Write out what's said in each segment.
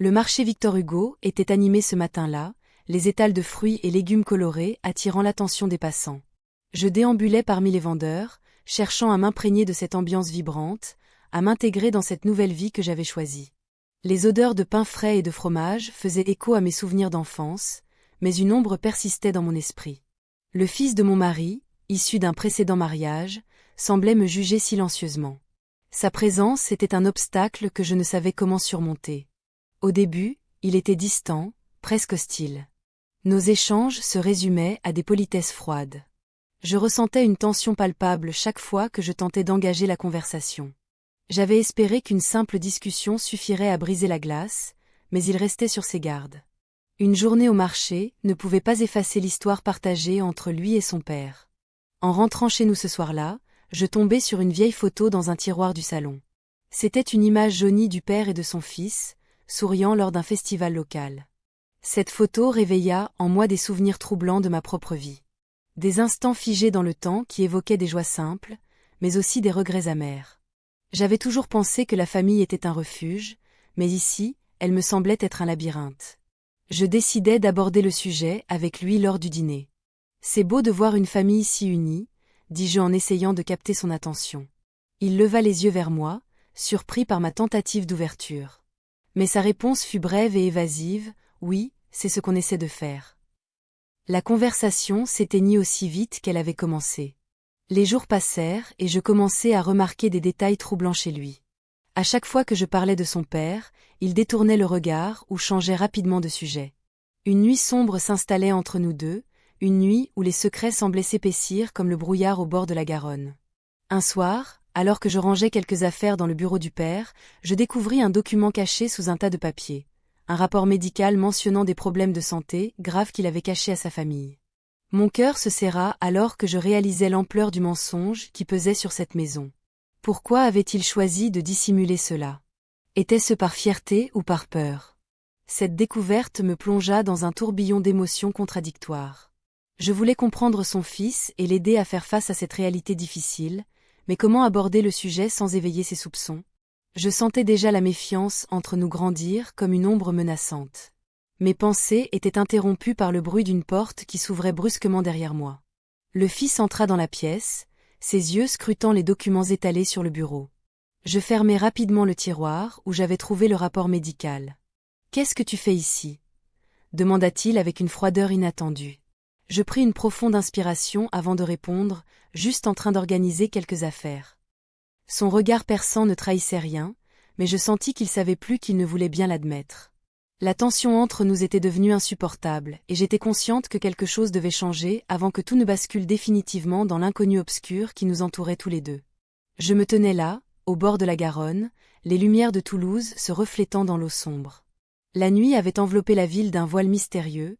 Le marché Victor Hugo était animé ce matin-là, les étals de fruits et légumes colorés attirant l'attention des passants. Je déambulais parmi les vendeurs, cherchant à m'imprégner de cette ambiance vibrante, à m'intégrer dans cette nouvelle vie que j'avais choisie. Les odeurs de pain frais et de fromage faisaient écho à mes souvenirs d'enfance, mais une ombre persistait dans mon esprit. Le fils de mon mari, issu d'un précédent mariage, semblait me juger silencieusement. Sa présence était un obstacle que je ne savais comment surmonter. Au début, il était distant, presque hostile. Nos échanges se résumaient à des politesses froides. Je ressentais une tension palpable chaque fois que je tentais d'engager la conversation. J'avais espéré qu'une simple discussion suffirait à briser la glace, mais il restait sur ses gardes. Une journée au marché ne pouvait pas effacer l'histoire partagée entre lui et son père. En rentrant chez nous ce soir-là, je tombais sur une vieille photo dans un tiroir du salon. C'était une image jaunie du père et de son fils, souriant lors d'un festival local. Cette photo réveilla en moi des souvenirs troublants de ma propre vie. Des instants figés dans le temps qui évoquaient des joies simples, mais aussi des regrets amers. J'avais toujours pensé que la famille était un refuge, mais ici, elle me semblait être un labyrinthe. Je décidai d'aborder le sujet avec lui lors du dîner. « C'est beau de voir une famille si unie », dis-je en essayant de capter son attention. Il leva les yeux vers moi, surpris par ma tentative d'ouverture. Mais sa réponse fut brève et évasive, « Oui, c'est ce qu'on essaie de faire. » La conversation s'éteignit aussi vite qu'elle avait commencé. Les jours passèrent et je commençai à remarquer des détails troublants chez lui. À chaque fois que je parlais de son père, il détournait le regard ou changeait rapidement de sujet. Une nuit sombre s'installait entre nous deux, une nuit où les secrets semblaient s'épaissir comme le brouillard au bord de la Garonne. Un soir, alors que je rangeais quelques affaires dans le bureau du père, je découvris un document caché sous un tas de papiers. Un rapport médical mentionnant des problèmes de santé graves qu'il avait cachés à sa famille. Mon cœur se serra alors que je réalisais l'ampleur du mensonge qui pesait sur cette maison. Pourquoi avait-il choisi de dissimuler cela? Était-ce par fierté ou par peur? Cette découverte me plongea dans un tourbillon d'émotions contradictoires. Je voulais comprendre son fils et l'aider à faire face à cette réalité difficile, mais comment aborder le sujet sans éveiller ses soupçons? Je sentais déjà la méfiance entre nous grandir comme une ombre menaçante. Mes pensées étaient interrompues par le bruit d'une porte qui s'ouvrait brusquement derrière moi. Le fils entra dans la pièce, ses yeux scrutant les documents étalés sur le bureau. Je fermai rapidement le tiroir où j'avais trouvé le rapport médical. « Qu'est-ce que tu fais ici ?» demanda-t-il avec une froideur inattendue. Je pris une profonde inspiration avant de répondre, juste en train d'organiser quelques affaires. Son regard perçant ne trahissait rien, mais je sentis qu'il savait plus qu'il ne voulait bien l'admettre. La tension entre nous était devenue insupportable, et j'étais consciente que quelque chose devait changer avant que tout ne bascule définitivement dans l'inconnu obscur qui nous entourait tous les deux. Je me tenais là, au bord de la Garonne, les lumières de Toulouse se reflétant dans l'eau sombre. La nuit avait enveloppé la ville d'un voile mystérieux,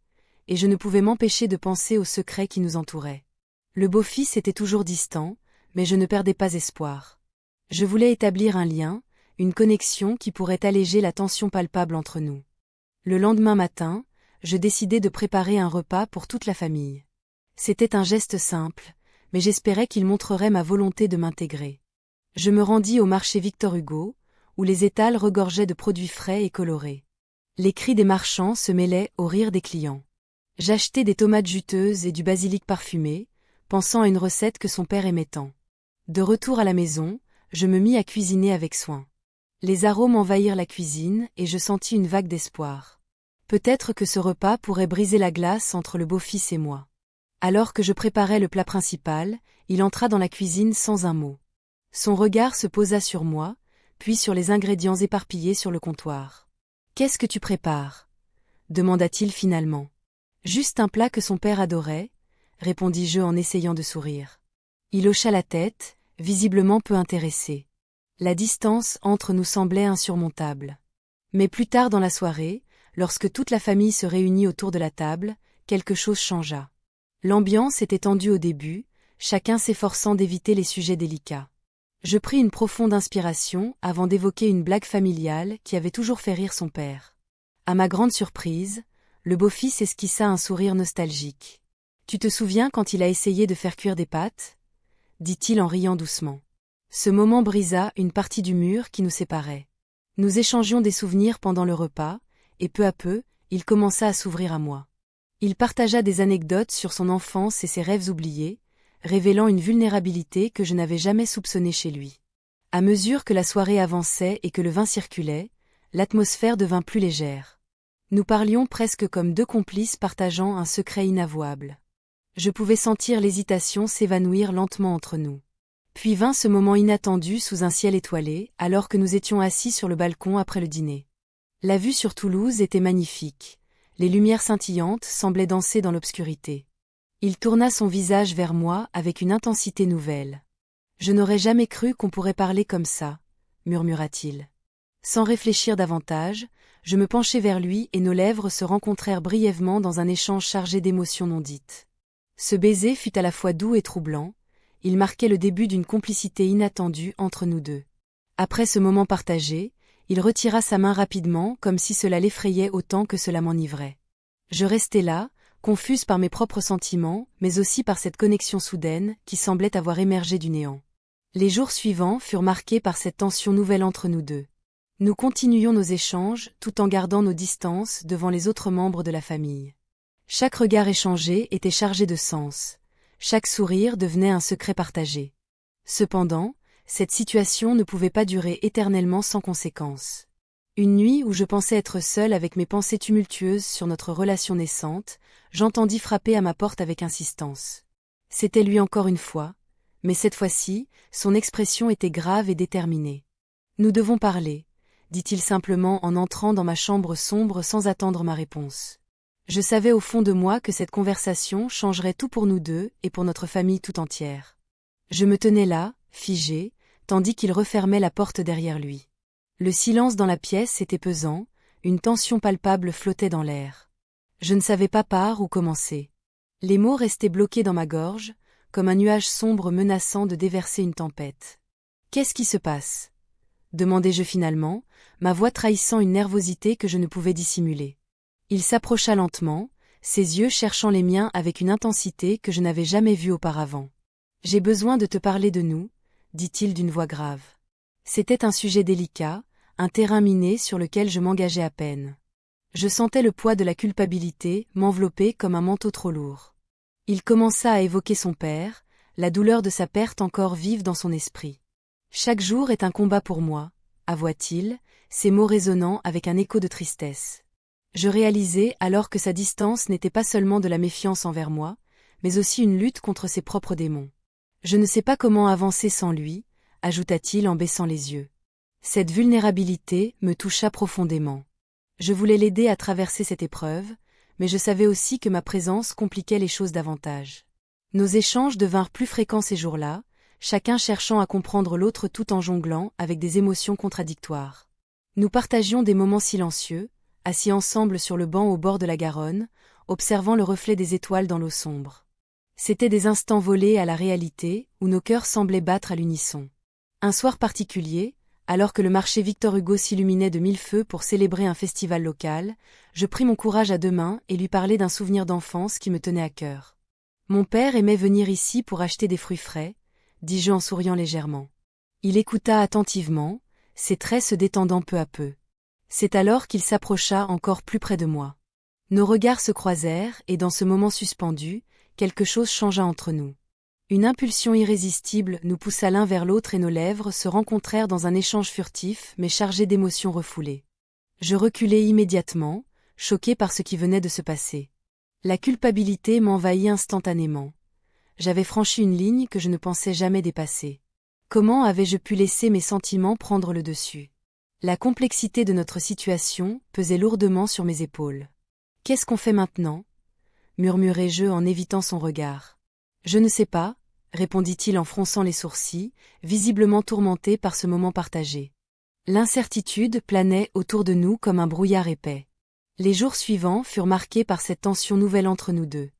et je ne pouvais m'empêcher de penser aux secrets qui nous entouraient. Le beau-fils était toujours distant, mais je ne perdais pas espoir. Je voulais établir un lien, une connexion qui pourrait alléger la tension palpable entre nous. Le lendemain matin, je décidai de préparer un repas pour toute la famille. C'était un geste simple, mais j'espérais qu'il montrerait ma volonté de m'intégrer. Je me rendis au marché Victor Hugo, où les étals regorgeaient de produits frais et colorés. Les cris des marchands se mêlaient aux rires des clients. J'achetai des tomates juteuses et du basilic parfumé, pensant à une recette que son père aimait tant. De retour à la maison, je me mis à cuisiner avec soin. Les arômes envahirent la cuisine et je sentis une vague d'espoir. Peut-être que ce repas pourrait briser la glace entre le beau-fils et moi. Alors que je préparais le plat principal, il entra dans la cuisine sans un mot. Son regard se posa sur moi, puis sur les ingrédients éparpillés sur le comptoir. « Qu'est-ce que tu prépares » demanda-t-il finalement. « Juste un plat que son père adorait » répondis-je en essayant de sourire. Il hocha la tête, visiblement peu intéressé. La distance entre nous semblait insurmontable. Mais plus tard dans la soirée, lorsque toute la famille se réunit autour de la table, quelque chose changea. L'ambiance était tendue au début, chacun s'efforçant d'éviter les sujets délicats. Je pris une profonde inspiration avant d'évoquer une blague familiale qui avait toujours fait rire son père. À ma grande surprise, le beau-fils esquissa un sourire nostalgique. « Tu te souviens quand il a essayé de faire cuire des pâtes ?» dit-il en riant doucement. Ce moment brisa une partie du mur qui nous séparait. Nous échangions des souvenirs pendant le repas, et peu à peu, il commença à s'ouvrir à moi. Il partagea des anecdotes sur son enfance et ses rêves oubliés, révélant une vulnérabilité que je n'avais jamais soupçonnée chez lui. À mesure que la soirée avançait et que le vin circulait, l'atmosphère devint plus légère. Nous parlions presque comme deux complices partageant un secret inavouable. Je pouvais sentir l'hésitation s'évanouir lentement entre nous. Puis vint ce moment inattendu sous un ciel étoilé, alors que nous étions assis sur le balcon après le dîner. La vue sur Toulouse était magnifique. Les lumières scintillantes semblaient danser dans l'obscurité. Il tourna son visage vers moi avec une intensité nouvelle. « Je n'aurais jamais cru qu'on pourrait parler comme ça, » murmura-t-il. Sans réfléchir davantage, je me penchai vers lui et nos lèvres se rencontrèrent brièvement dans un échange chargé d'émotions non dites. Ce baiser fut à la fois doux et troublant, il marquait le début d'une complicité inattendue entre nous deux. Après ce moment partagé, il retira sa main rapidement comme si cela l'effrayait autant que cela m'enivrait. Je restai là, confuse par mes propres sentiments, mais aussi par cette connexion soudaine qui semblait avoir émergé du néant. Les jours suivants furent marqués par cette tension nouvelle entre nous deux. Nous continuions nos échanges tout en gardant nos distances devant les autres membres de la famille. Chaque regard échangé était chargé de sens. Chaque sourire devenait un secret partagé. Cependant, cette situation ne pouvait pas durer éternellement sans conséquence. Une nuit où je pensais être seule avec mes pensées tumultueuses sur notre relation naissante, j'entendis frapper à ma porte avec insistance. C'était lui encore une fois, mais cette fois-ci, son expression était grave et déterminée. « Nous devons parler », dit-il simplement en entrant dans ma chambre sombre sans attendre ma réponse. Je savais au fond de moi que cette conversation changerait tout pour nous deux et pour notre famille tout entière. Je me tenais là, figée, tandis qu'il refermait la porte derrière lui. Le silence dans la pièce était pesant, une tension palpable flottait dans l'air. Je ne savais pas par où commencer. Les mots restaient bloqués dans ma gorge, comme un nuage sombre menaçant de déverser une tempête. « Qu'est-ce qui se passe » demandai-je finalement, ma voix trahissant une nervosité que je ne pouvais dissimuler. Il s'approcha lentement, ses yeux cherchant les miens avec une intensité que je n'avais jamais vue auparavant. « J'ai besoin de te parler de nous, » dit-il d'une voix grave. C'était un sujet délicat, un terrain miné sur lequel je m'engageais à peine. Je sentais le poids de la culpabilité m'envelopper comme un manteau trop lourd. Il commença à évoquer son père, la douleur de sa perte encore vive dans son esprit. « Chaque jour est un combat pour moi, » avoua-t-il, ses mots résonnant avec un écho de tristesse. Je réalisai alors que sa distance n'était pas seulement de la méfiance envers moi, mais aussi une lutte contre ses propres démons. « Je ne sais pas comment avancer sans lui, » ajouta-t-il en baissant les yeux. Cette vulnérabilité me toucha profondément. Je voulais l'aider à traverser cette épreuve, mais je savais aussi que ma présence compliquait les choses davantage. Nos échanges devinrent plus fréquents ces jours-là, chacun cherchant à comprendre l'autre tout en jonglant avec des émotions contradictoires. Nous partagions des moments silencieux, assis ensemble sur le banc au bord de la Garonne, observant le reflet des étoiles dans l'eau sombre. C'étaient des instants volés à la réalité, où nos cœurs semblaient battre à l'unisson. Un soir particulier, alors que le marché Victor Hugo s'illuminait de mille feux pour célébrer un festival local, je pris mon courage à deux mains et lui parlai d'un souvenir d'enfance qui me tenait à cœur. « Mon père aimait venir ici pour acheter des fruits frais, » dis-je en souriant légèrement. Il écouta attentivement, ses traits se détendant peu à peu. C'est alors qu'il s'approcha encore plus près de moi. Nos regards se croisèrent et dans ce moment suspendu, quelque chose changea entre nous. Une impulsion irrésistible nous poussa l'un vers l'autre et nos lèvres se rencontrèrent dans un échange furtif mais chargé d'émotions refoulées. Je reculai immédiatement, choqué par ce qui venait de se passer. La culpabilité m'envahit instantanément. J'avais franchi une ligne que je ne pensais jamais dépasser. Comment avais-je pu laisser mes sentiments prendre le dessus? La complexité de notre situation pesait lourdement sur mes épaules. « Qu'est-ce qu'on fait maintenant » murmurai-je en évitant son regard. « Je ne sais pas » répondit-il en fronçant les sourcils, visiblement tourmenté par ce moment partagé. L'incertitude planait autour de nous comme un brouillard épais. Les jours suivants furent marqués par cette tension nouvelle entre nous deux.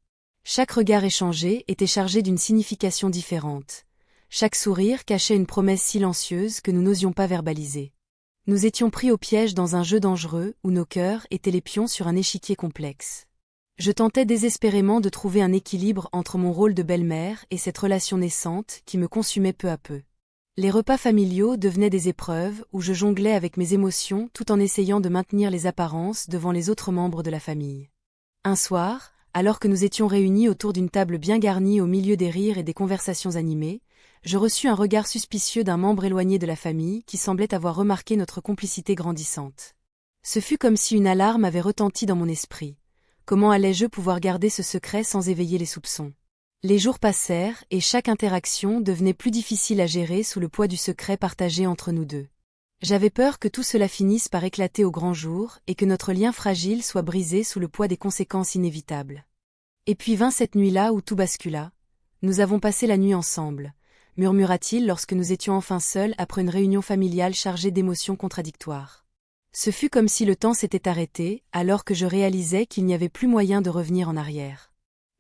Chaque regard échangé était chargé d'une signification différente. Chaque sourire cachait une promesse silencieuse que nous n'osions pas verbaliser. Nous étions pris au piège dans un jeu dangereux où nos cœurs étaient les pions sur un échiquier complexe. Je tentais désespérément de trouver un équilibre entre mon rôle de belle-mère et cette relation naissante qui me consumait peu à peu. Les repas familiaux devenaient des épreuves où je jonglais avec mes émotions tout en essayant de maintenir les apparences devant les autres membres de la famille. Un soir, alors que nous étions réunis autour d'une table bien garnie au milieu des rires et des conversations animées, je reçus un regard suspicieux d'un membre éloigné de la famille qui semblait avoir remarqué notre complicité grandissante. Ce fut comme si une alarme avait retenti dans mon esprit. Comment allais-je pouvoir garder ce secret sans éveiller les soupçons ? Les jours passèrent et chaque interaction devenait plus difficile à gérer sous le poids du secret partagé entre nous deux. J'avais peur que tout cela finisse par éclater au grand jour et que notre lien fragile soit brisé sous le poids des conséquences inévitables. Et puis vint cette nuit-là où tout bascula. Nous avons passé la nuit ensemble, murmura-t-il lorsque nous étions enfin seuls après une réunion familiale chargée d'émotions contradictoires. Ce fut comme si le temps s'était arrêté, alors que je réalisais qu'il n'y avait plus moyen de revenir en arrière.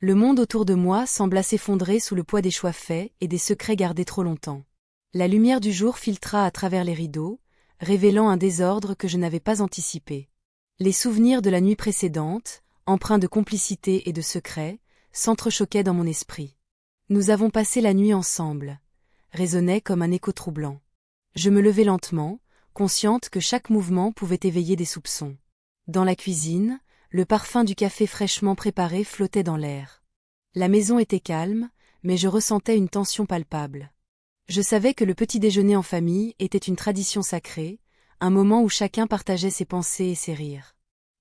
Le monde autour de moi sembla s'effondrer sous le poids des choix faits et des secrets gardés trop longtemps. La lumière du jour filtra à travers les rideaux, révélant un désordre que je n'avais pas anticipé. Les souvenirs de la nuit précédente, empreints de complicité et de secret, s'entrechoquaient dans mon esprit. Nous avons passé la nuit ensemble, résonnait comme un écho troublant. Je me levai lentement, consciente que chaque mouvement pouvait éveiller des soupçons. Dans la cuisine, le parfum du café fraîchement préparé flottait dans l'air. La maison était calme, mais je ressentais une tension palpable. Je savais que le petit déjeuner en famille était une tradition sacrée, un moment où chacun partageait ses pensées et ses rires.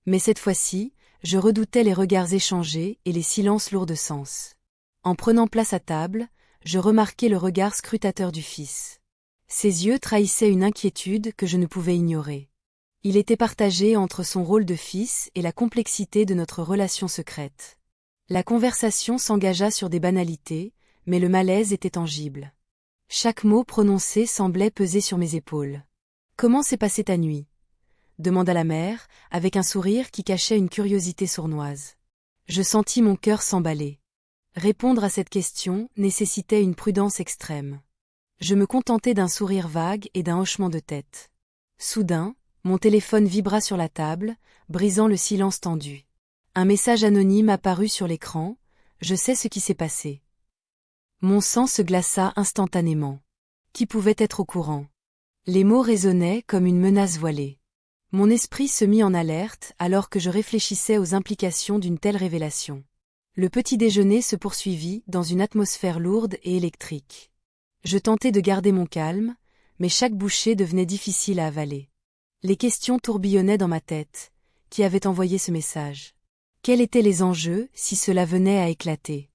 Mais cette fois-ci, je redoutais les regards échangés et les silences lourds de sens. En prenant place à table, je remarquai le regard scrutateur du fils. Ses yeux trahissaient une inquiétude que je ne pouvais ignorer. Il était partagé entre son rôle de fils et la complexité de notre relation secrète. La conversation s'engagea sur des banalités, mais le malaise était tangible. Chaque mot prononcé semblait peser sur mes épaules. « Comment s'est passée ta nuit ?» demanda la mère, avec un sourire qui cachait une curiosité sournoise. Je sentis mon cœur s'emballer. Répondre à cette question nécessitait une prudence extrême. Je me contentai d'un sourire vague et d'un hochement de tête. Soudain, mon téléphone vibra sur la table, brisant le silence tendu. Un message anonyme apparut sur l'écran. « Je sais ce qui s'est passé. » Mon sang se glaça instantanément. Qui pouvait être au courant? Les mots résonnaient comme une menace voilée. Mon esprit se mit en alerte alors que je réfléchissais aux implications d'une telle révélation. Le petit déjeuner se poursuivit dans une atmosphère lourde et électrique. Je tentai de garder mon calme, mais chaque bouchée devenait difficile à avaler. Les questions tourbillonnaient dans ma tête. Qui avait envoyé ce message? Quels étaient les enjeux si cela venait à éclater?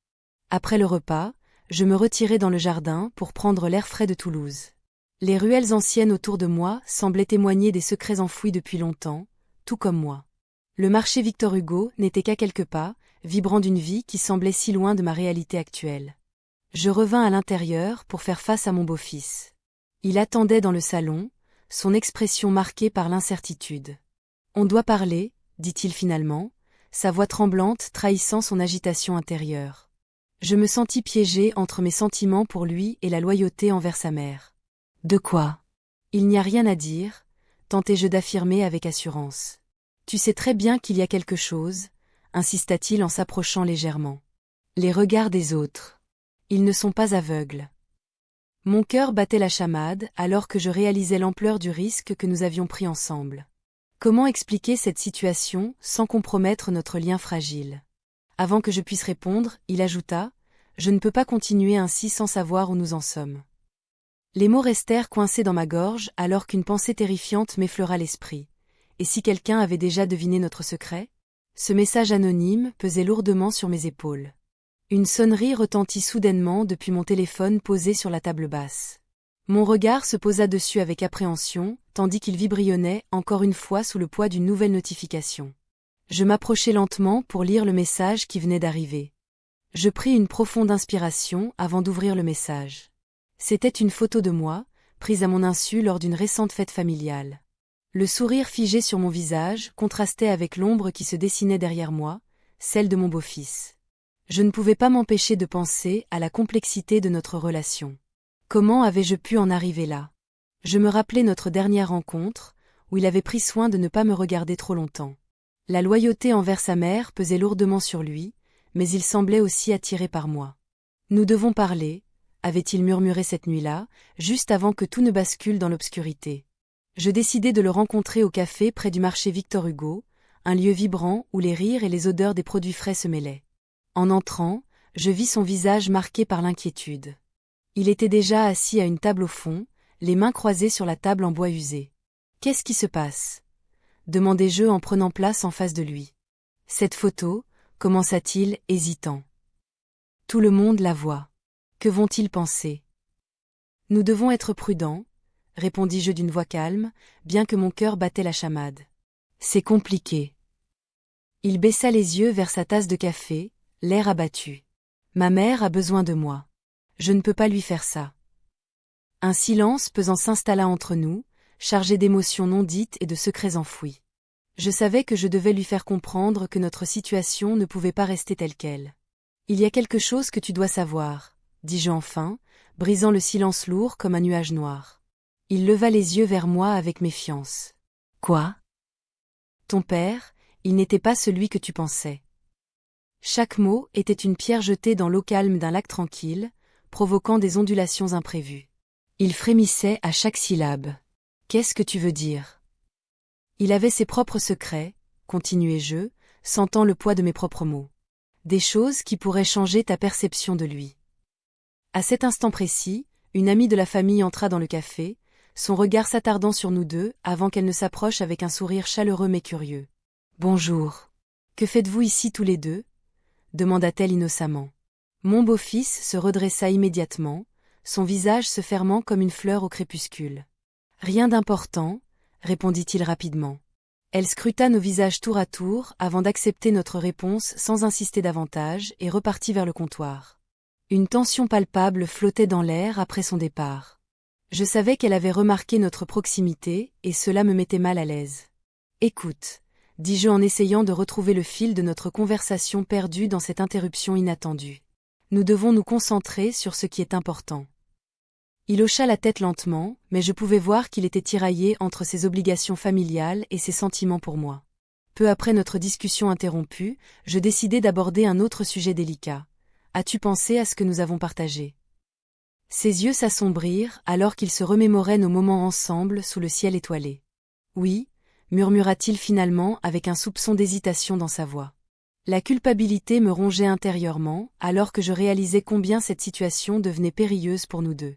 Après le repas, je me retirai dans le jardin pour prendre l'air frais de Toulouse. Les ruelles anciennes autour de moi semblaient témoigner des secrets enfouis depuis longtemps, tout comme moi. Le marché Victor Hugo n'était qu'à quelques pas, vibrant d'une vie qui semblait si loin de ma réalité actuelle. Je revins à l'intérieur pour faire face à mon beau-fils. Il attendait dans le salon, son expression marquée par l'incertitude. « On doit parler », dit-il finalement, sa voix tremblante trahissant son agitation intérieure. Je me sentis piégée entre mes sentiments pour lui et la loyauté envers sa mère. « De quoi ? » Il n'y a rien à dire, tentai-je d'affirmer avec assurance. « Tu sais très bien qu'il y a quelque chose, » insista-t-il en s'approchant légèrement. « Les regards des autres. Ils ne sont pas aveugles. » Mon cœur battait la chamade alors que je réalisais l'ampleur du risque que nous avions pris ensemble. Comment expliquer cette situation sans compromettre notre lien fragile? Avant que je puisse répondre, il ajouta « Je ne peux pas continuer ainsi sans savoir où nous en sommes. » Les mots restèrent coincés dans ma gorge alors qu'une pensée terrifiante m'effleura l'esprit. Et si quelqu'un avait déjà deviné notre secret? Ce message anonyme pesait lourdement sur mes épaules. Une sonnerie retentit soudainement depuis mon téléphone posé sur la table basse. Mon regard se posa dessus avec appréhension, tandis qu'il vibrionnait encore une fois sous le poids d'une nouvelle notification. Je m'approchai lentement pour lire le message qui venait d'arriver. Je pris une profonde inspiration avant d'ouvrir le message. C'était une photo de moi, prise à mon insu lors d'une récente fête familiale. Le sourire figé sur mon visage contrastait avec l'ombre qui se dessinait derrière moi, celle de mon beau-fils. Je ne pouvais pas m'empêcher de penser à la complexité de notre relation. Comment avais-je pu en arriver là? Je me rappelais notre dernière rencontre, où il avait pris soin de ne pas me regarder trop longtemps. La loyauté envers sa mère pesait lourdement sur lui, mais il semblait aussi attiré par moi. « Nous devons parler », avait-il murmuré cette nuit-là, juste avant que tout ne bascule dans l'obscurité. Je décidai de le rencontrer au café près du marché Victor Hugo, un lieu vibrant où les rires et les odeurs des produits frais se mêlaient. En entrant, je vis son visage marqué par l'inquiétude. Il était déjà assis à une table au fond, les mains croisées sur la table en bois usé. « Qu'est-ce qui se passe » demandai-je en prenant place en face de lui. « Cette photo » commença-t-il, hésitant. « Tout le monde la voit. Que vont-ils penser ?»« Nous devons être prudents, » répondis-je d'une voix calme, bien que mon cœur battait la chamade. « C'est compliqué. » Il baissa les yeux vers sa tasse de café, l'air abattu. « Ma mère a besoin de moi. Je ne peux pas lui faire ça. » Un silence pesant s'installa entre nous, chargé d'émotions non dites et de secrets enfouis. Je savais que je devais lui faire comprendre que notre situation ne pouvait pas rester telle qu'elle. « Il y a quelque chose que tu dois savoir, » dis-je enfin, brisant le silence lourd comme un nuage noir. Il leva les yeux vers moi avec méfiance. « Quoi ? » ? « Ton père, il n'était pas celui que tu pensais. » Chaque mot était une pierre jetée dans l'eau calme d'un lac tranquille, provoquant des ondulations imprévues. Il frémissait à chaque syllabe. « Qu'est-ce que tu veux dire ?» Il avait ses propres secrets, continuai-je, sentant le poids de mes propres mots. Des choses qui pourraient changer ta perception de lui. À cet instant précis, une amie de la famille entra dans le café, son regard s'attardant sur nous deux avant qu'elle ne s'approche avec un sourire chaleureux mais curieux. « Bonjour. Que faites-vous ici tous les deux » demanda-t-elle innocemment. Mon beau-fils se redressa immédiatement, son visage se fermant comme une fleur au crépuscule. « Rien d'important, » répondit-il rapidement. Elle scruta nos visages tour à tour avant d'accepter notre réponse sans insister davantage et repartit vers le comptoir. Une tension palpable flottait dans l'air après son départ. Je savais qu'elle avait remarqué notre proximité et cela me mettait mal à l'aise. « Écoute, » dis-je en essayant de retrouver le fil de notre conversation perdue dans cette interruption inattendue. « Nous devons nous concentrer sur ce qui est important. » Il hocha la tête lentement, mais je pouvais voir qu'il était tiraillé entre ses obligations familiales et ses sentiments pour moi. Peu après notre discussion interrompue, je décidai d'aborder un autre sujet délicat. « As-tu pensé à ce que nous avons partagé ?» Ses yeux s'assombrirent alors qu'il se remémorait nos moments ensemble sous le ciel étoilé. « Oui » murmura-t-il finalement avec un soupçon d'hésitation dans sa voix. La culpabilité me rongeait intérieurement alors que je réalisais combien cette situation devenait périlleuse pour nous deux.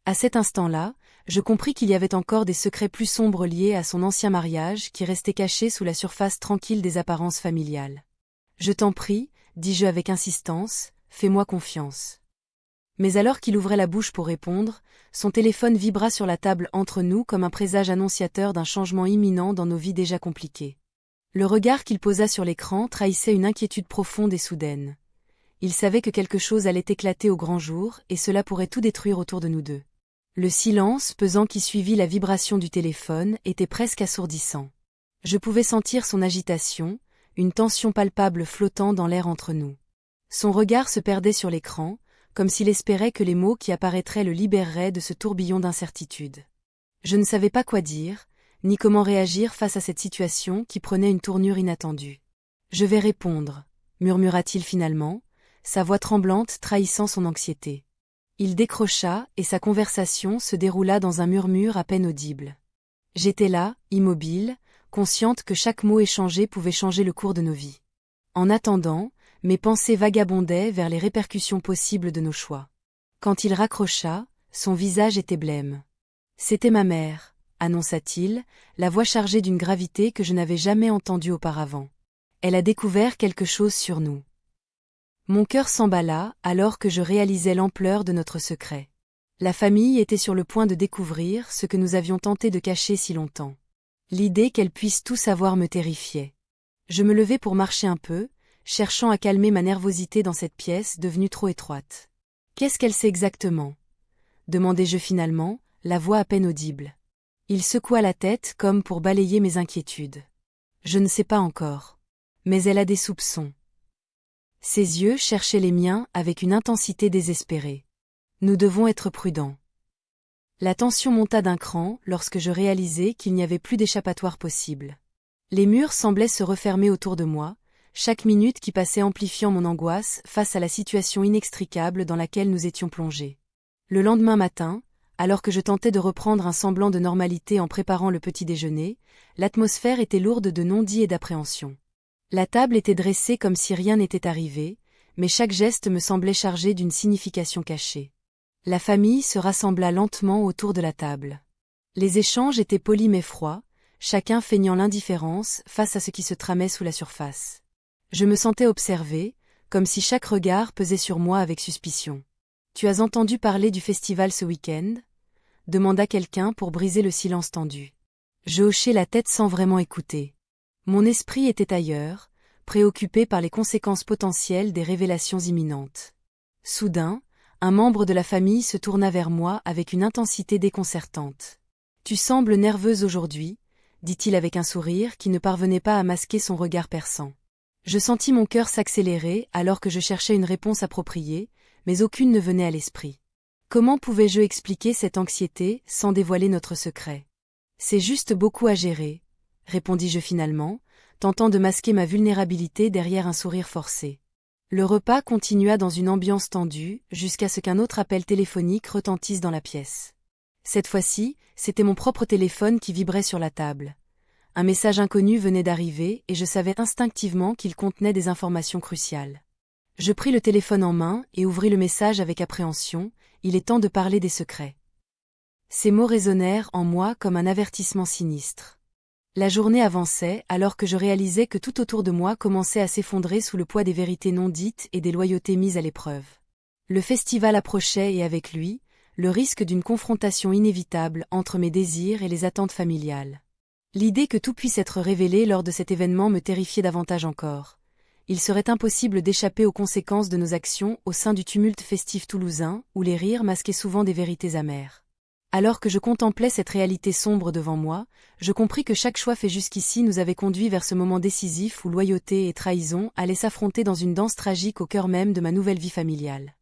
À cet instant-là, je compris qu'il y avait encore des secrets plus sombres liés à son ancien mariage qui restaient cachés sous la surface tranquille des apparences familiales. « Je t'en prie, » dis-je avec insistance, « fais-moi confiance. » Mais alors qu'il ouvrait la bouche pour répondre, son téléphone vibra sur la table entre nous comme un présage annonciateur d'un changement imminent dans nos vies déjà compliquées. Le regard qu'il posa sur l'écran trahissait une inquiétude profonde et soudaine. Il savait que quelque chose allait éclater au grand jour et cela pourrait tout détruire autour de nous deux. Le silence pesant qui suivit la vibration du téléphone était presque assourdissant. Je pouvais sentir son agitation, une tension palpable flottant dans l'air entre nous. Son regard se perdait sur l'écran, comme s'il espérait que les mots qui apparaîtraient le libéreraient de ce tourbillon d'incertitude. Je ne savais pas quoi dire, ni comment réagir face à cette situation qui prenait une tournure inattendue. « Je vais répondre » murmura-t-il finalement, sa voix tremblante trahissant son anxiété. Il décrocha et sa conversation se déroula dans un murmure à peine audible. J'étais là, immobile, consciente que chaque mot échangé pouvait changer le cours de nos vies. En attendant, mes pensées vagabondaient vers les répercussions possibles de nos choix. Quand il raccrocha, son visage était blême. « C'était ma mère », annonça-t-il, la voix chargée d'une gravité que je n'avais jamais entendue auparavant. « Elle a découvert quelque chose sur nous. » Mon cœur s'emballa alors que je réalisais l'ampleur de notre secret. La famille était sur le point de découvrir ce que nous avions tenté de cacher si longtemps. L'idée qu'elle puisse tout savoir me terrifiait. Je me levai pour marcher un peu, cherchant à calmer ma nervosité dans cette pièce devenue trop étroite. « Qu'est-ce qu'elle sait exactement » demandai-je finalement, la voix à peine audible. Il secoua la tête comme pour balayer mes inquiétudes. « Je ne sais pas encore. Mais elle a des soupçons. » Ses yeux cherchaient les miens avec une intensité désespérée. « Nous devons être prudents. » La tension monta d'un cran lorsque je réalisai qu'il n'y avait plus d'échappatoire possible. Les murs semblaient se refermer autour de moi, chaque minute qui passait amplifiant mon angoisse face à la situation inextricable dans laquelle nous étions plongés. Le lendemain matin, alors que je tentais de reprendre un semblant de normalité en préparant le petit déjeuner, l'atmosphère était lourde de non-dits et d'appréhension. La table était dressée comme si rien n'était arrivé, mais chaque geste me semblait chargé d'une signification cachée. La famille se rassembla lentement autour de la table. Les échanges étaient polis mais froids, chacun feignant l'indifférence face à ce qui se tramait sous la surface. Je me sentais observée, comme si chaque regard pesait sur moi avec suspicion. « Tu as entendu parler du festival ce week-end » demanda quelqu'un pour briser le silence tendu. Je hochai la tête sans vraiment écouter. Mon esprit était ailleurs, préoccupé par les conséquences potentielles des révélations imminentes. Soudain, un membre de la famille se tourna vers moi avec une intensité déconcertante. « Tu sembles nerveuse aujourd'hui » dit-il avec un sourire qui ne parvenait pas à masquer son regard perçant. Je sentis mon cœur s'accélérer alors que je cherchais une réponse appropriée, mais aucune ne venait à l'esprit. Comment pouvais-je expliquer cette anxiété sans dévoiler notre secret ? C'est juste beaucoup à gérer, répondis-je finalement, tentant de masquer ma vulnérabilité derrière un sourire forcé. Le repas continua dans une ambiance tendue, jusqu'à ce qu'un autre appel téléphonique retentisse dans la pièce. Cette fois-ci, c'était mon propre téléphone qui vibrait sur la table. Un message inconnu venait d'arriver et je savais instinctivement qu'il contenait des informations cruciales. Je pris le téléphone en main et ouvris le message avec appréhension. Il est temps de parler des secrets. Ces mots résonnèrent en moi comme un avertissement sinistre. La journée avançait alors que je réalisais que tout autour de moi commençait à s'effondrer sous le poids des vérités non dites et des loyautés mises à l'épreuve. Le festival approchait et avec lui, le risque d'une confrontation inévitable entre mes désirs et les attentes familiales. L'idée que tout puisse être révélé lors de cet événement me terrifiait davantage encore. Il serait impossible d'échapper aux conséquences de nos actions au sein du tumulte festif toulousain, où les rires masquaient souvent des vérités amères. Alors que je contemplais cette réalité sombre devant moi, je compris que chaque choix fait jusqu'ici nous avait conduit vers ce moment décisif où loyauté et trahison allaient s'affronter dans une danse tragique au cœur même de ma nouvelle vie familiale.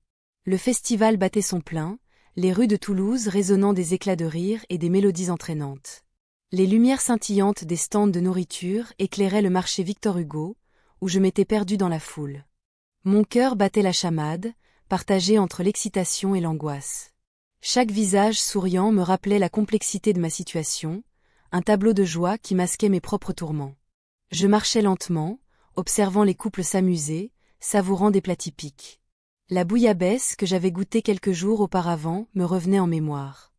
Le festival battait son plein, les rues de Toulouse résonnant des éclats de rire et des mélodies entraînantes. Les lumières scintillantes des stands de nourriture éclairaient le marché Victor Hugo, où je m'étais perdue dans la foule. Mon cœur battait la chamade, partagé entre l'excitation et l'angoisse. Chaque visage souriant me rappelait la complexité de ma situation, un tableau de joie qui masquait mes propres tourments. Je marchais lentement, observant les couples s'amuser, savourant des plats typiques. La bouillabaisse que j'avais goûtée quelques jours auparavant me revenait en mémoire.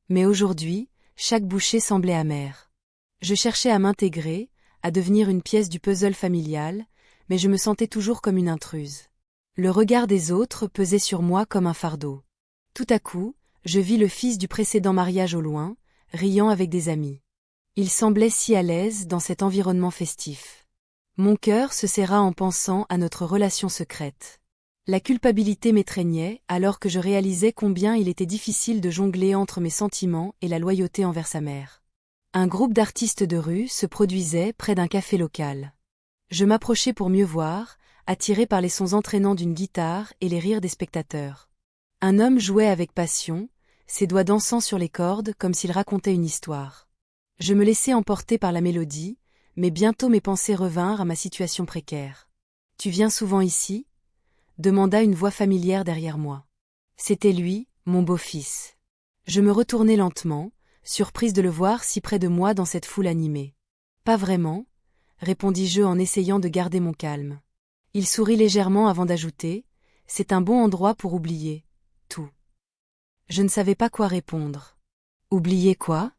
Mais aujourd'hui, chaque bouchée semblait amère. Je cherchais à m'intégrer, à devenir une pièce du puzzle familial, mais je me sentais toujours comme une intruse. Le regard des autres pesait sur moi comme un fardeau. Tout à coup, je vis le fils du précédent mariage au loin, riant avec des amis. Il semblait si à l'aise dans cet environnement festif. Mon cœur se serra en pensant à notre relation secrète. La culpabilité m'étreignait alors que je réalisais combien il était difficile de jongler entre mes sentiments et la loyauté envers sa mère. Un groupe d'artistes de rue se produisait près d'un café local. Je m'approchai pour mieux voir, attiré par les sons entraînants d'une guitare et les rires des spectateurs. Un homme jouait avec passion, ses doigts dansant sur les cordes comme s'il racontait une histoire. Je me laissai emporter par la mélodie, mais bientôt mes pensées revinrent à ma situation précaire. « Tu viens souvent ici ?» demanda une voix familière derrière moi. C'était lui, mon beau-fils. Je me retournai lentement, surprise de le voir si près de moi dans cette foule animée. « Pas vraiment » répondis-je en essayant de garder mon calme. Il sourit légèrement avant d'ajouter « C'est un bon endroit pour oublier tout. » Je ne savais pas quoi répondre. Oublier quoi ?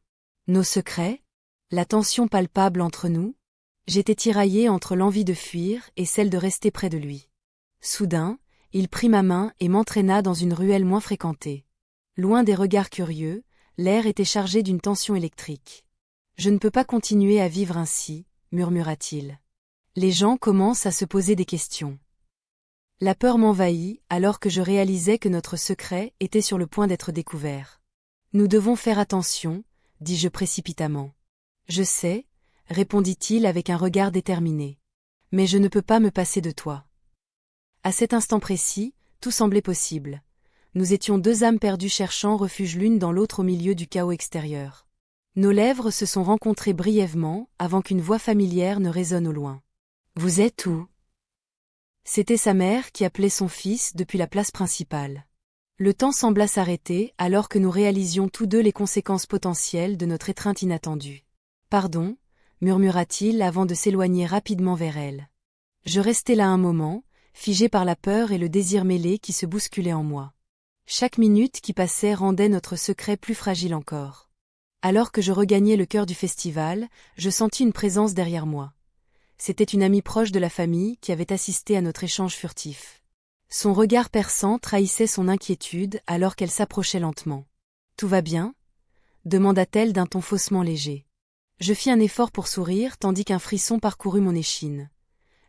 Nos secrets ? La tension palpable entre nous ? J'étais tiraillée entre l'envie de fuir et celle de rester près de lui. Soudain, il prit ma main et m'entraîna dans une ruelle moins fréquentée. Loin des regards curieux, l'air était chargé d'une tension électrique. « Je ne peux pas continuer à vivre ainsi », murmura-t-il. Les gens commencent à se poser des questions. La peur m'envahit alors que je réalisais que notre secret était sur le point d'être découvert. Nous devons faire attention, dis-je précipitamment. Je sais, répondit-il avec un regard déterminé. Mais je ne peux pas me passer de toi. À cet instant précis, tout semblait possible. Nous étions deux âmes perdues cherchant refuge l'une dans l'autre au milieu du chaos extérieur. Nos lèvres se sont rencontrées brièvement avant qu'une voix familière ne résonne au loin. « Vous êtes où ?» C'était sa mère qui appelait son fils depuis la place principale. Le temps sembla s'arrêter alors que nous réalisions tous deux les conséquences potentielles de notre étreinte inattendue. « Pardon » murmura-t-il avant de s'éloigner rapidement vers elle. Je restai là un moment, figé par la peur et le désir mêlé qui se bousculaient en moi. Chaque minute qui passait rendait notre secret plus fragile encore. Alors que je regagnais le cœur du festival, je sentis une présence derrière moi. C'était une amie proche de la famille qui avait assisté à notre échange furtif. Son regard perçant trahissait son inquiétude alors qu'elle s'approchait lentement. « Tout va bien » demanda-t-elle d'un ton faussement léger. Je fis un effort pour sourire tandis qu'un frisson parcourut mon échine.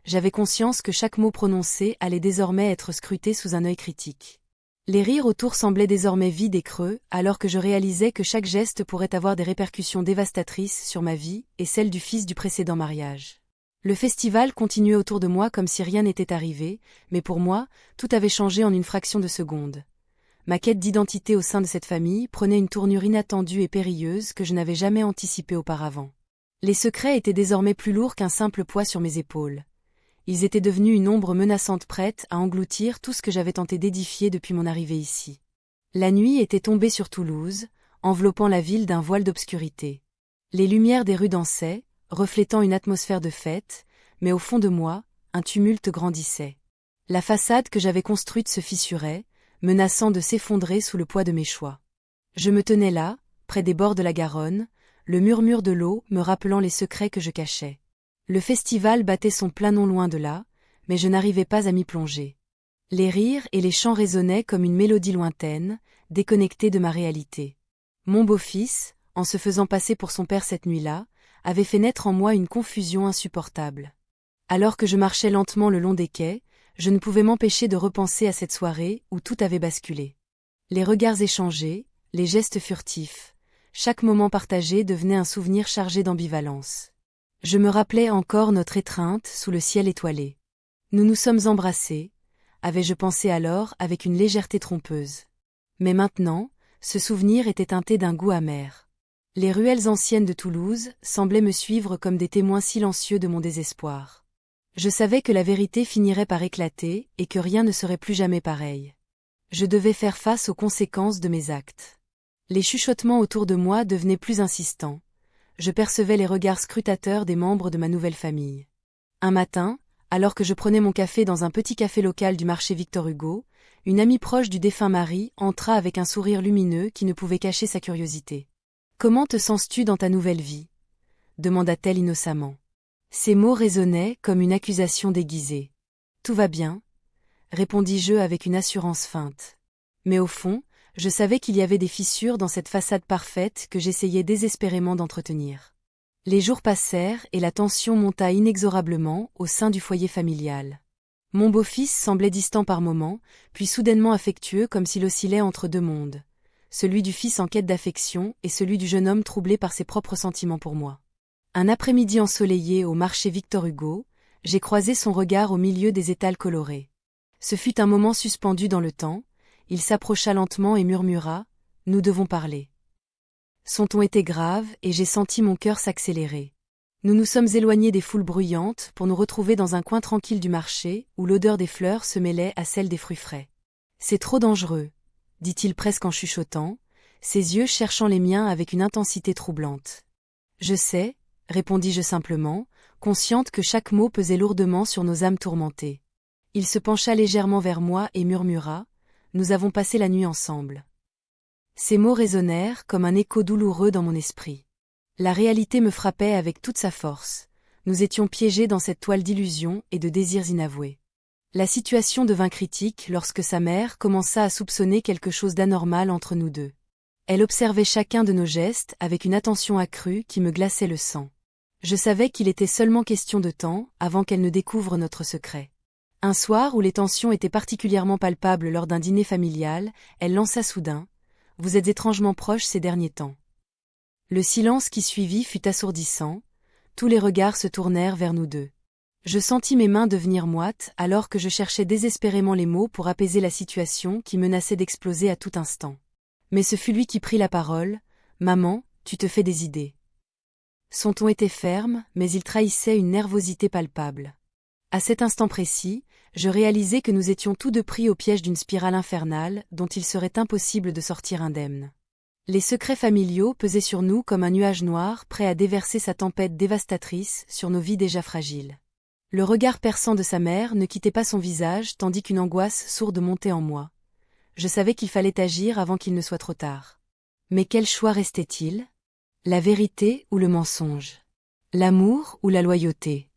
J'avais conscience que chaque mot prononcé allait désormais être scruté sous un œil critique. Les rires autour semblaient désormais vides et creux, alors que je réalisais que chaque geste pourrait avoir des répercussions dévastatrices sur ma vie et celle du fils du précédent mariage. Le festival continuait autour de moi comme si rien n'était arrivé, mais pour moi, tout avait changé en une fraction de seconde. Ma quête d'identité au sein de cette famille prenait une tournure inattendue et périlleuse que je n'avais jamais anticipée auparavant. Les secrets étaient désormais plus lourds qu'un simple poids sur mes épaules. Ils étaient devenus une ombre menaçante prête à engloutir tout ce que j'avais tenté d'édifier depuis mon arrivée ici. La nuit était tombée sur Toulouse, enveloppant la ville d'un voile d'obscurité. Les lumières des rues dansaient, reflétant une atmosphère de fête, mais au fond de moi, un tumulte grandissait. La façade que j'avais construite se fissurait, menaçant de s'effondrer sous le poids de mes choix. Je me tenais là, près des bords de la Garonne, le murmure de l'eau me rappelant les secrets que je cachais. Le festival battait son plein non loin de là, mais je n'arrivais pas à m'y plonger. Les rires et les chants résonnaient comme une mélodie lointaine, déconnectée de ma réalité. Mon beau-fils, en se faisant passer pour son père cette nuit-là, avait fait naître en moi une confusion insupportable. Alors que je marchais lentement le long des quais, je ne pouvais m'empêcher de repenser à cette soirée où tout avait basculé. Les regards échangés, les gestes furtifs, chaque moment partagé devenait un souvenir chargé d'ambivalence. Je me rappelais encore notre étreinte sous le ciel étoilé. Nous nous sommes embrassés, avais-je pensé alors avec une légèreté trompeuse. Mais maintenant, ce souvenir était teinté d'un goût amer. Les ruelles anciennes de Toulouse semblaient me suivre comme des témoins silencieux de mon désespoir. Je savais que la vérité finirait par éclater et que rien ne serait plus jamais pareil. Je devais faire face aux conséquences de mes actes. Les chuchotements autour de moi devenaient plus insistants. Je percevais les regards scrutateurs des membres de ma nouvelle famille. Un matin, alors que je prenais mon café dans un petit café local du marché Victor Hugo, une amie proche du défunt mari entra avec un sourire lumineux qui ne pouvait cacher sa curiosité. « Comment te sens-tu dans ta nouvelle vie » demanda-t-elle innocemment. Ces mots résonnaient comme une accusation déguisée. « Tout va bien » répondis-je avec une assurance feinte. Mais au fond, je savais qu'il y avait des fissures dans cette façade parfaite que j'essayais désespérément d'entretenir. Les jours passèrent et la tension monta inexorablement au sein du foyer familial. Mon beau-fils semblait distant par moments, puis soudainement affectueux comme s'il oscillait entre deux mondes, celui du fils en quête d'affection et celui du jeune homme troublé par ses propres sentiments pour moi. Un après-midi ensoleillé au marché Victor Hugo, j'ai croisé son regard au milieu des étals colorés. Ce fut un moment suspendu dans le temps, il s'approcha lentement et murmura « Nous devons parler ». Son ton était grave et j'ai senti mon cœur s'accélérer. Nous nous sommes éloignés des foules bruyantes pour nous retrouver dans un coin tranquille du marché où l'odeur des fleurs se mêlait à celle des fruits frais. « C'est trop dangereux », dit-il presque en chuchotant, ses yeux cherchant les miens avec une intensité troublante. « Je sais », répondis-je simplement, consciente que chaque mot pesait lourdement sur nos âmes tourmentées. Il se pencha légèrement vers moi et murmura « Nous avons passé la nuit ensemble ». Ces mots résonnèrent comme un écho douloureux dans mon esprit. La réalité me frappait avec toute sa force. Nous étions piégés dans cette toile d'illusions et de désirs inavoués. La situation devint critique lorsque sa mère commença à soupçonner quelque chose d'anormal entre nous deux. Elle observait chacun de nos gestes avec une attention accrue qui me glaçait le sang. Je savais qu'il était seulement question de temps avant qu'elle ne découvre notre secret. Un soir où les tensions étaient particulièrement palpables lors d'un dîner familial, elle lança soudain « Vous êtes étrangement proches ces derniers temps ». Le silence qui suivit fut assourdissant, tous les regards se tournèrent vers nous deux. Je sentis mes mains devenir moites alors que je cherchais désespérément les mots pour apaiser la situation qui menaçait d'exploser à tout instant. Mais ce fut lui qui prit la parole « Maman, tu te fais des idées ». Son ton était ferme, mais il trahissait une nervosité palpable. À cet instant précis, je réalisais que nous étions tous deux pris au piège d'une spirale infernale dont il serait impossible de sortir indemne. Les secrets familiaux pesaient sur nous comme un nuage noir prêt à déverser sa tempête dévastatrice sur nos vies déjà fragiles. Le regard perçant de sa mère ne quittait pas son visage tandis qu'une angoisse sourde montait en moi. Je savais qu'il fallait agir avant qu'il ne soit trop tard. Mais quel choix restait-il? La vérité ou le mensonge? L'amour ou la loyauté?